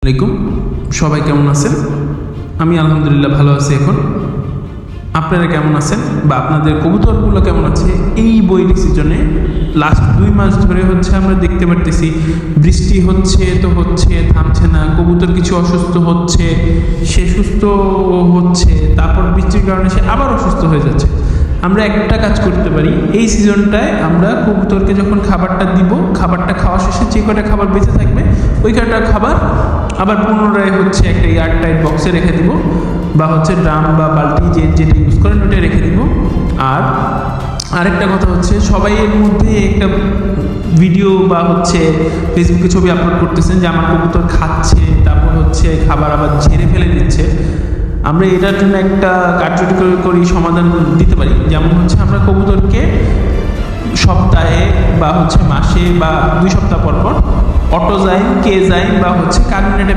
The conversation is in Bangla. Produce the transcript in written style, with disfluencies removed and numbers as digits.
আলাইকুম, সবাই কেমন আছেন? আমি আলহামদুলিল্লাহ ভালো আছি। এখন আপনারা কেমন আছেন বা আপনাদের কবুতরগুলো কেমন আছে? এই বৈরী সিজনে লাস্ট 2 মাস ধরে আমরা দেখতে পারতেছি বৃষ্টি হচ্ছে তো হচ্ছে, থামছে না। কবুতর কিছু অসুস্থ হচ্ছে, সে সুস্থ হচ্ছে, তারপর বৃষ্টির কারণে সে আবার অসুস্থ হয়ে যাচ্ছে। আমরা একটা কাজ করতে পারি, এই সিজনটায় আমরা কবুতরকে যখন খাবারটা দিব, খাবারটা খাওয়া শেষে যে কটা খাবার বেঁচে থাকবে ওই কটা খাবার আবার পুনরায় একটা এয়ারটাইট বক্সে রেখে দিব, বা ড্রাম বা বালতি যেটা ইউজ করেন ওটা রেখে দিব। আর আরেকটা কথা সবাই এর মধ্যে একটা ভিডিও বা ফেসবুকে ছবি আপলোড করতেছেন যে আমার কবুতর খাচ্ছে, তারপর খাবার আবার ঝেড়ে ফেলে দিচ্ছে। আমরা এটার জন্য একটা কার্যকরী সমাধান দিতে পারি। যেমন আমরা কবুতরকে সপ্তাহে বা মাসে বা 2 সপ্তাহ পর পর অটোজাইন, কেজাইন বা কার্বনেটেড